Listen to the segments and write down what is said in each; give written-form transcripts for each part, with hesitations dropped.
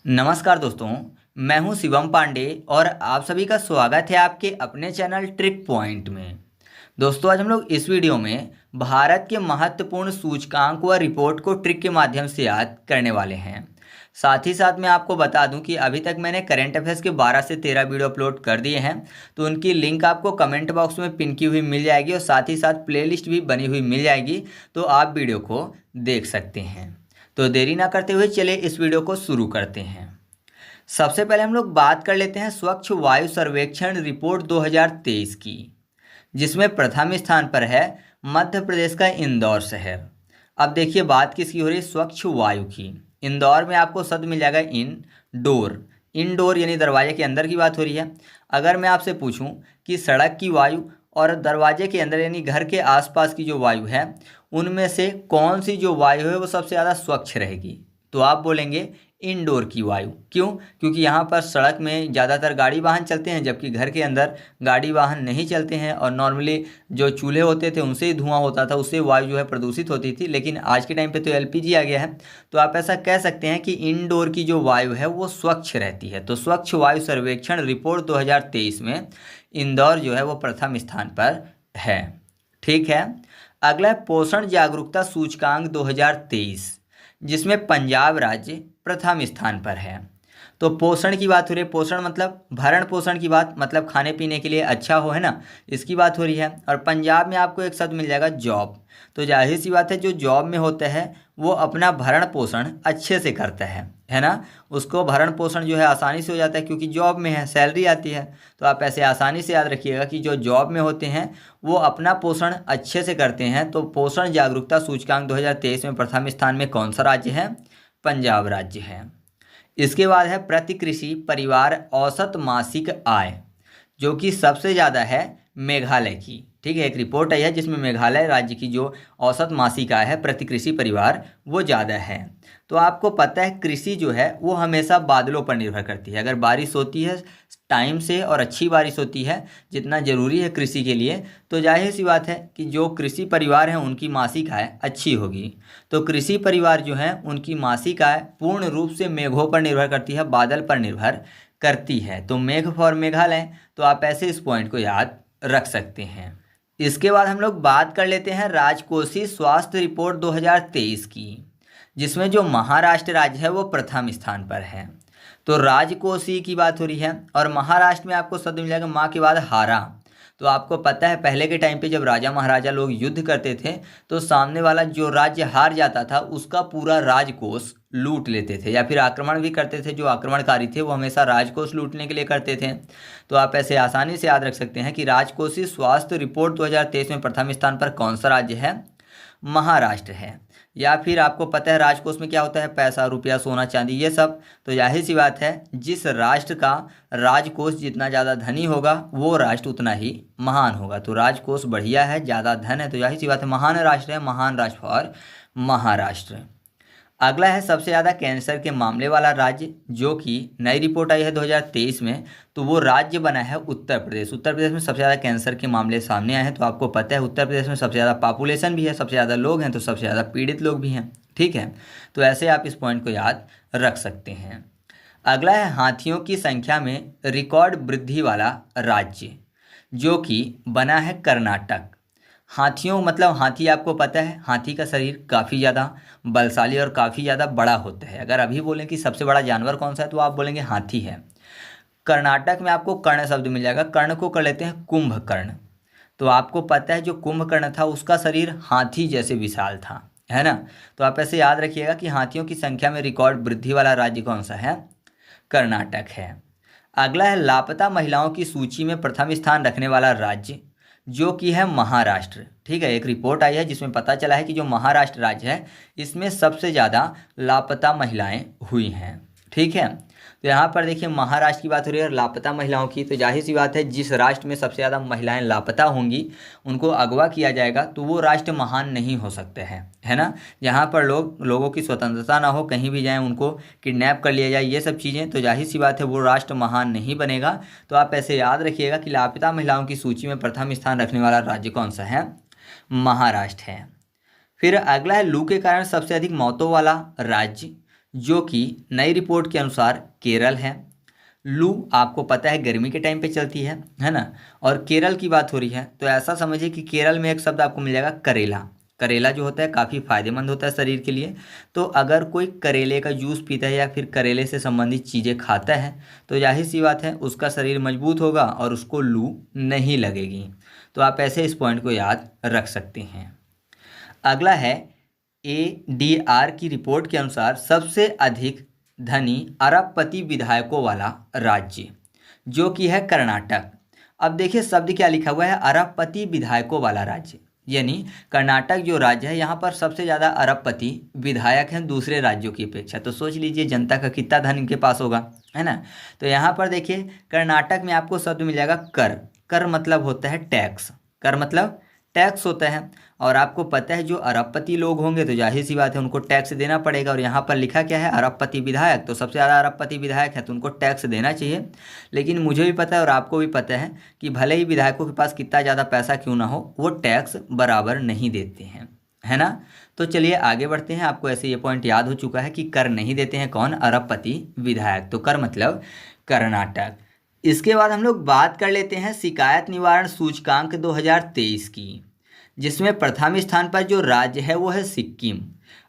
नमस्कार दोस्तों। मैं हूं शिवम पांडे और आप सभी का स्वागत है आपके अपने चैनल ट्रिक पॉइंट में। दोस्तों, आज हम लोग इस वीडियो में भारत के महत्वपूर्ण सूचकांक व रिपोर्ट को ट्रिक के माध्यम से याद करने वाले हैं। साथ ही साथ मैं आपको बता दूं कि अभी तक मैंने करंट अफेयर्स के 12 से 13 वीडियो अपलोड कर दिए हैं, तो उनकी लिंक आपको कमेंट बॉक्स में पिन की हुई मिल जाएगी और साथ ही साथ प्लेलिस्ट भी बनी हुई मिल जाएगी, तो आप वीडियो को देख सकते हैं। तो देरी ना करते हुए चलिए इस वीडियो को शुरू करते हैं। सबसे पहले हम लोग बात कर लेते हैं स्वच्छ वायु सर्वेक्षण रिपोर्ट 2023 की, जिसमें प्रथम स्थान पर है मध्य प्रदेश का इंदौर शहर। अब देखिए बात किसकी हो रही है, स्वच्छ वायु की। इंदौर में आपको शब्द मिल जाएगा इनडोर। इनडोर यानी दरवाजे के अंदर की बात हो रही है। अगर मैं आपसे पूछूं कि सड़क की वायु और दरवाजे के अंदर यानी घर के आसपास की जो वायु है, उनमें से कौन सी जो वायु है वो सबसे ज़्यादा स्वच्छ रहेगी, तो आप बोलेंगे इंडोर की वायु। क्यों? क्योंकि यहाँ पर सड़क में ज़्यादातर गाड़ी वाहन चलते हैं, जबकि घर के अंदर गाड़ी वाहन नहीं चलते हैं और नॉर्मली जो चूल्हे होते थे उनसे ही धुआं होता था, उससे वायु जो है प्रदूषित होती थी। लेकिन आज के टाइम पे तो एलपीजी आ गया है, तो आप ऐसा कह सकते हैं कि इंडोर की जो वायु है वो स्वच्छ रहती है। तो स्वच्छ वायु सर्वेक्षण रिपोर्ट 2023 में इंदौर जो है वो प्रथम स्थान पर है। ठीक है। अगला है पोषण जागरूकता सूचकांक 2023, जिसमें पंजाब राज्य प्रथम स्थान पर है। तो पोषण की बात हो रही है, पोषण मतलब भरण पोषण की बात, मतलब खाने पीने के लिए अच्छा हो, है ना, इसकी बात हो रही है। और पंजाब में आपको एक शब्द मिल जाएगा जॉब। तो जाहिर सी बात है, जो जॉब में होता है वो अपना भरण पोषण अच्छे से करता है ना। उसको भरण पोषण जो है आसानी से हो जाता है, क्योंकि जॉब में है, सैलरी आती है। तो आप ऐसे आसानी से याद रखिएगा कि जो जॉब में होते हैं वो अपना पोषण अच्छे से करते हैं। तो पोषण जागरूकता सूचकांक 2023 में प्रथम स्थान में कौन सा राज्य है? पंजाब राज्य है। इसके बाद है प्रति कृषि परिवार औसत मासिक आय, जो कि सबसे ज़्यादा है मेघालय की। ठीक है, एक रिपोर्ट आई है जिसमें मेघालय राज्य की जो औसत मासिक आय है प्रति कृषि परिवार वो ज़्यादा है। तो आपको पता है कृषि जो है वो हमेशा बादलों पर निर्भर करती है। अगर बारिश होती है टाइम से और अच्छी बारिश होती है, जितना ज़रूरी है कृषि के लिए, तो जाहिर सी बात है कि जो कृषि परिवार हैं उनकी मासिक आय अच्छी होगी। तो कृषि परिवार जो हैं उनकी मासिक आय पूर्ण रूप से मेघों पर निर्भर करती है, बादल पर निर्भर करती है। तो मेघ फॉर मेघालय, तो आप ऐसे इस पॉइंट को याद रख सकते हैं। इसके बाद हम लोग बात कर लेते हैं राजकोषीय स्वास्थ्य रिपोर्ट 2023 की, जिसमें जो महाराष्ट्र राज्य है वो प्रथम स्थान पर है। तो राजकोषीय की बात हो रही है और महाराष्ट्र में आपको शब्द मिल जाएगा माँ के बाद हारा। तो आपको पता है पहले के टाइम पे जब राजा महाराजा लोग युद्ध करते थे, तो सामने वाला जो राज्य हार जाता था उसका पूरा राजकोष लूट लेते थे, या फिर आक्रमण भी करते थे। जो आक्रमणकारी थे वो हमेशा राजकोष लूटने के लिए करते थे। तो आप ऐसे आसानी से याद रख सकते हैं कि राजकोषीय स्वास्थ्य रिपोर्ट 2023 में प्रथम स्थान पर कौन सा राज्य है? महाराष्ट्र है। या फिर आपको पता है राजकोष में क्या होता है? पैसा, रुपया, सोना, चांदी, ये सब। तो जाहिर सी बात है जिस राष्ट्र का राजकोष जितना ज़्यादा धनी होगा वो राष्ट्र उतना ही महान होगा। तो राजकोष बढ़िया है, ज़्यादा धन है, तो जाहिर सी बात है महान राष्ट्र है, महान राष्ट्र फॉर महाराष्ट्र। अगला है सबसे ज़्यादा कैंसर के मामले वाला राज्य, जो कि नई रिपोर्ट आई है 2023 में। तो वो राज्य बना है उत्तर प्रदेश। उत्तर प्रदेश में सबसे ज़्यादा कैंसर के मामले सामने आए हैं। तो आपको पता है उत्तर प्रदेश में सबसे ज़्यादा पॉपुलेशन भी है, सबसे ज़्यादा लोग हैं, तो सबसे ज़्यादा पीड़ित लोग भी हैं। ठीक है, तो ऐसे आप इस पॉइंट को याद रख सकते हैं। अगला है हाथियों की संख्या में रिकॉर्ड वृद्धि वाला राज्य, जो कि बना है कर्नाटक। हाथियों मतलब हाथी, आपको पता है हाथी का शरीर काफ़ी ज़्यादा बलशाली और काफ़ी ज़्यादा बड़ा होता है। अगर अभी बोलें कि सबसे बड़ा जानवर कौन सा है, तो आप बोलेंगे हाथी है। कर्नाटक में आपको कर्ण शब्द मिल जाएगा। कर्ण को कर लेते हैं कुंभकर्ण। तो आपको पता है जो कुंभकर्ण था उसका शरीर हाथी जैसे विशाल था, है ना। तो आप ऐसे याद रखिएगा कि हाथियों की संख्या में रिकॉर्ड वृद्धि वाला राज्य कौन सा है? कर्नाटक है। अगला है लापता महिलाओं की सूची में प्रथम स्थान रखने वाला राज्य, जो कि है महाराष्ट्र। ठीक है, एक रिपोर्ट आई है जिसमें पता चला है कि जो महाराष्ट्र राज्य है इसमें सबसे ज़्यादा लापता महिलाएं हुई हैं। ठीक है, तो यहाँ पर देखिए महाराष्ट्र की बात हो रही है और लापता महिलाओं की। तो जाहिर सी बात है जिस राष्ट्र में सबसे ज़्यादा महिलाएं लापता होंगी, उनको अगवा किया जाएगा, तो वो राष्ट्र महान नहीं हो सकते हैं, है ना। यहाँ पर लोगों की स्वतंत्रता ना हो, कहीं भी जाएं उनको किडनैप कर लिया जाए, ये सब चीज़ें, तो जाहिर सी बात है वो राष्ट्र महान नहीं बनेगा। तो आप ऐसे याद रखिएगा कि लापता महिलाओं की सूची में प्रथम स्थान रखने वाला राज्य कौन सा है? महाराष्ट्र है। फिर अगला है लू के कारण सबसे अधिक मौतों वाला राज्य, जो कि नई रिपोर्ट के अनुसार केरल है। लू आपको पता है गर्मी के टाइम पे चलती है ना। और केरल की बात हो रही है तो ऐसा समझिए कि केरल में एक शब्द आपको मिल जाएगा करेला। करेला जो होता है काफ़ी फायदेमंद होता है शरीर के लिए। तो अगर कोई करेले का जूस पीता है या फिर करेले से संबंधित चीज़ें खाता है तो जाहिर सी बात है उसका शरीर मजबूत होगा और उसको लू नहीं लगेगी। तो आप ऐसे इस पॉइंट को याद रख सकते हैं। अगला है ADR की रिपोर्ट के अनुसार सबसे अधिक धनी अरबपति विधायकों वाला राज्य जो कि है कर्नाटक। अब देखिए शब्द क्या लिखा हुआ है, अरबपति विधायकों वाला राज्य, यानी कर्नाटक जो राज्य है यहाँ पर सबसे ज़्यादा अरबपति विधायक हैं दूसरे राज्यों की अपेक्षा। तो सोच लीजिए जनता का कितना धन इनके पास होगा, है ना। तो यहाँ पर देखिए कर्नाटक में आपको शब्द मिल जाएगा कर। कर मतलब होता है टैक्स। कर मतलब टैक्स होता है। और आपको पता है जो अरबपति लोग होंगे तो जाहिर सी बात है उनको टैक्स देना पड़ेगा। और यहाँ पर लिखा क्या है, अरबपति विधायक, तो सबसे ज़्यादा अरबपति विधायक है तो उनको टैक्स देना चाहिए। लेकिन मुझे भी पता है और आपको भी पता है कि भले ही विधायकों के पास कितना ज़्यादा पैसा क्यों ना हो वो टैक्स बराबर नहीं देते हैं, है ना। तो चलिए आगे बढ़ते हैं। आपको ऐसे ये पॉइंट याद हो चुका है कि कर नहीं देते हैं कौन, अरबपति विधायक। तो कर मतलब कर्नाटक। इसके बाद हम लोग बात कर लेते हैं शिकायत निवारण सूचकांक 2023 की, जिसमें प्रथम स्थान पर जो राज्य है वो है सिक्किम।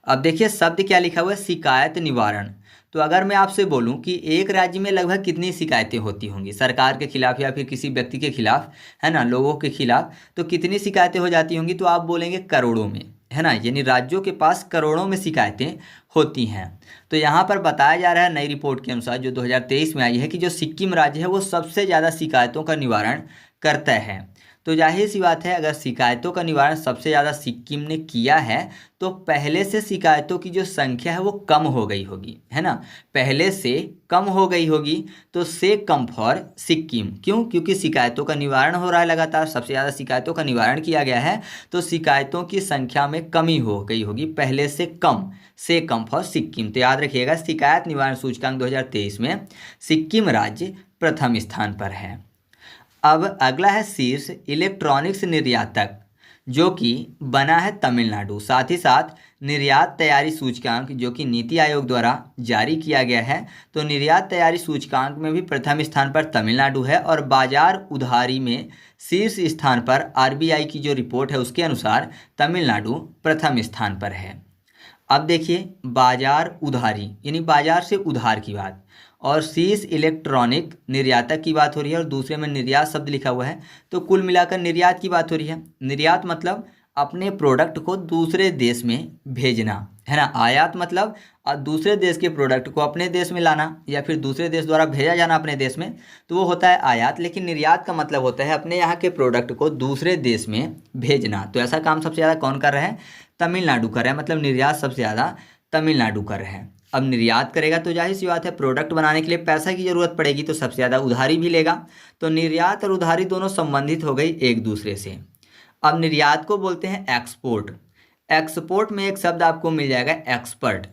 अब देखिए शब्द क्या लिखा हुआ है, शिकायत निवारण। तो अगर मैं आपसे बोलूं कि एक राज्य में लगभग कितनी शिकायतें होती होंगी सरकार के खिलाफ या फिर किसी व्यक्ति के खिलाफ, है ना, लोगों के खिलाफ, तो कितनी शिकायतें हो जाती होंगी, तो आप बोलेंगे करोड़ों में, है ना। यानी राज्यों के पास करोड़ों में शिकायतें होती हैं। तो यहाँ पर बताया जा रहा है नई रिपोर्ट के अनुसार जो 2023 में आई है कि जो सिक्किम राज्य है वो सबसे ज़्यादा शिकायतों का निवारण करता है। तो जाहिर सी बात है अगर शिकायतों का निवारण सबसे ज़्यादा सिक्किम ने किया है तो पहले से शिकायतों की जो संख्या है वो कम हो गई होगी, है ना। पहले से कम हो गई होगी तो से कम फॉर सिक्किम। क्यों? क्योंकि शिकायतों का निवारण हो रहा है लगातार, सबसे ज़्यादा शिकायतों का निवारण किया गया है तो शिकायतों की संख्या में कमी हो गई होगी, पहले से कम फॉर सिक्किम। तो याद रखिएगा शिकायत निवारण सूचकांक 2023 में सिक्किम राज्य प्रथम स्थान पर है। अब अगला है शीर्ष इलेक्ट्रॉनिक्स निर्यातक जो कि बना है तमिलनाडु। साथ ही साथ निर्यात तैयारी सूचकांक जो कि नीति आयोग द्वारा जारी किया गया है, तो निर्यात तैयारी सूचकांक में भी प्रथम स्थान पर तमिलनाडु है। और बाजार उधारी में शीर्ष स्थान पर RBI की जो रिपोर्ट है उसके अनुसार तमिलनाडु प्रथम स्थान पर है। अब देखिए बाजार उधारी यानी बाजार से उधार की बात, और शीर्ष इलेक्ट्रॉनिक निर्यातक की बात हो रही है और दूसरे में निर्यात शब्द लिखा हुआ है, तो कुल मिलाकर निर्यात की बात हो रही है। निर्यात मतलब अपने प्रोडक्ट को दूसरे देश में भेजना, है ना। आयात मतलब दूसरे देश के प्रोडक्ट को अपने देश में लाना या फिर दूसरे देश द्वारा भेजा जाना अपने देश में, तो वो होता है आयात। लेकिन निर्यात का मतलब होता है अपने यहाँ के प्रोडक्ट को दूसरे देश में भेजना। तो ऐसा काम सबसे ज़्यादा कौन कर रहा है, तमिलनाडु कर रहा है। मतलब निर्यात सबसे ज़्यादा तमिलनाडु कर रहा है। अब निर्यात करेगा तो जाहिर सी बात है प्रोडक्ट बनाने के लिए पैसा की ज़रूरत पड़ेगी, तो सबसे ज़्यादा उधारी भी लेगा। तो निर्यात और उधारी दोनों संबंधित हो गई एक दूसरे से। अब निर्यात को बोलते हैं एक्सपोर्ट। एक्सपोर्ट में एक शब्द आपको मिल जाएगा एक्सपर्ट।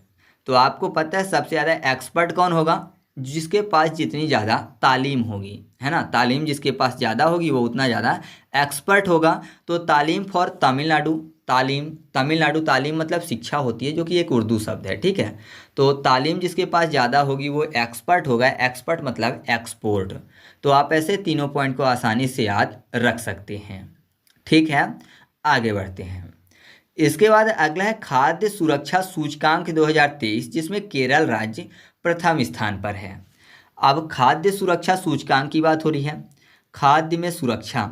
तो आपको पता है सबसे ज़्यादा एक्सपर्ट कौन होगा, जिसके पास जितनी ज़्यादा तालीम होगी, है ना। तालीम जिसके पास ज़्यादा होगी वो उतना ज़्यादा एक्सपर्ट होगा। तो तालीम फॉर तमिलनाडु, तमिलनाडु तालीम मतलब शिक्षा होती है जो कि एक उर्दू शब्द है, ठीक है। तो तालीम जिसके पास ज़्यादा होगी वो एक्सपर्ट होगा। एक्सपर्ट मतलब एक्सपोर्ट। तो आप ऐसे तीनों पॉइंट को आसानी से याद रख सकते हैं, ठीक है। आगे बढ़ते हैं। इसके बाद अगला है खाद्य सुरक्षा सूचकांक 2023 जिसमें केरल राज्य प्रथम स्थान पर है। अब खाद्य सुरक्षा सूचकांक की बात हो रही है। खाद्य में सुरक्षा,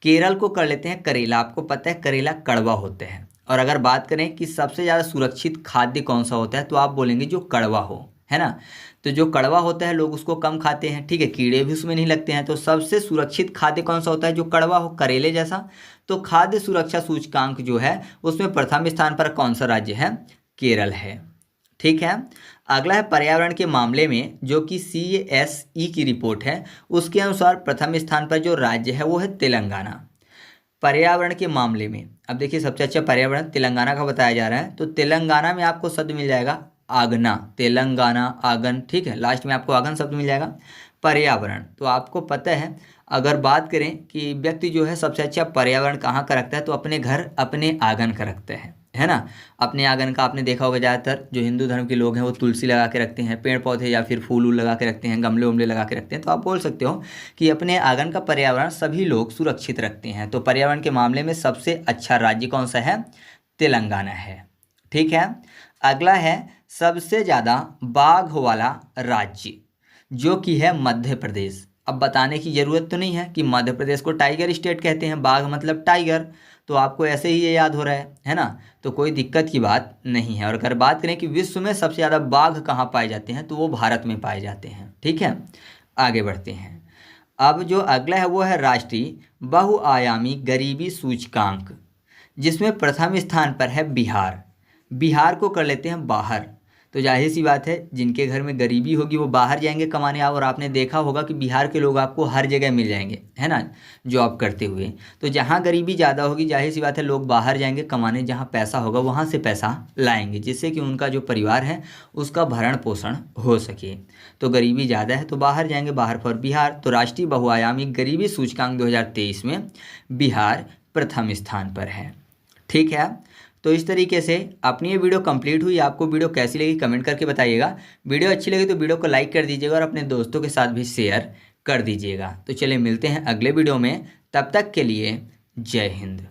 केरल को कर लेते हैं करेला। आपको पता है करेला कड़वा होते हैं। और अगर बात करें कि सबसे ज़्यादा सुरक्षित खाद्य कौन सा होता है तो आप बोलेंगे जो कड़वा हो, है ना। तो जो कड़वा होता है लोग उसको कम खाते हैं, ठीक है, कीड़े भी उसमें नहीं लगते हैं। तो सबसे सुरक्षित खाद्य कौन सा होता है, जो कड़वा हो, करेले जैसा। तो खाद्य सुरक्षा सूचकांक जो है उसमें प्रथम स्थान पर कौन सा राज्य है, केरल है, ठीक है। अगला है पर्यावरण के मामले में जो कि CSE की रिपोर्ट है, उसके अनुसार प्रथम स्थान पर जो राज्य है वो है तेलंगाना। पर्यावरण के मामले में अब देखिए सबसे अच्छा पर्यावरण तेलंगाना का बताया जा रहा है। तो तेलंगाना में आपको शब्द मिल जाएगा आगना, तेलंगाना आगन, ठीक है, लास्ट में आपको आगन शब्द मिल जाएगा। पर्यावरण, तो आपको पता है अगर बात करें कि व्यक्ति जो है सबसे अच्छा पर्यावरण कहाँ का रखता है तो अपने घर अपने आंगन का रखता है ना। अपने आंगन का आपने देखा होगा, ज़्यादातर जो हिंदू धर्म के लोग हैं वो तुलसी लगा के रखते हैं, पेड़ पौधे या फिर फूल वूल लगा के रखते हैं, गमले उमले लगा के रखते हैं। तो आप बोल सकते हो कि अपने आंगन का पर्यावरण सभी लोग सुरक्षित रखते हैं। तो पर्यावरण के मामले में सबसे अच्छा राज्य कौन सा है? तेलंगाना है। ठीक है। अगला है सबसे ज़्यादा बाघ वाला राज्य, जो कि है मध्य प्रदेश। अब बताने की ज़रूरत तो नहीं है कि मध्य प्रदेश को टाइगर स्टेट कहते हैं, बाघ मतलब टाइगर, तो आपको ऐसे ही ये याद हो रहा है ना। तो कोई दिक्कत की बात नहीं है। और अगर बात करें कि विश्व में सबसे ज़्यादा बाघ कहाँ पाए जाते हैं, तो वो भारत में पाए जाते हैं। ठीक है, आगे बढ़ते हैं। अब जो अगला है वो है राष्ट्रीय बहुआयामी गरीबी सूचकांक, जिसमें प्रथम स्थान पर है बिहार। बिहार को कर लेते हैं बाहर। तो जाहिर सी बात है, जिनके घर में गरीबी होगी वो बाहर जाएंगे कमाने। और आपने देखा होगा कि बिहार के लोग आपको हर जगह मिल जाएंगे, है ना, जॉब करते हुए। तो जहाँ गरीबी ज़्यादा होगी, जाहिर सी बात है, लोग बाहर जाएंगे कमाने। जहाँ पैसा होगा वहाँ से पैसा लाएंगे, जिससे कि उनका जो परिवार है उसका भरण पोषण हो सके। तो गरीबी ज़्यादा है तो बाहर जाएंगे, बाहर फॉर बिहार। तो राष्ट्रीय बहुआयामी गरीबी सूचकांक 2023 में बिहार प्रथम स्थान पर है। ठीक है। तो इस तरीके से अपनी ये वीडियो कंप्लीट हुई। आपको वीडियो कैसी लगी कमेंट करके बताइएगा। वीडियो अच्छी लगी तो वीडियो को लाइक कर दीजिएगा और अपने दोस्तों के साथ भी शेयर कर दीजिएगा। तो चलिए मिलते हैं अगले वीडियो में, तब तक के लिए जय हिंद।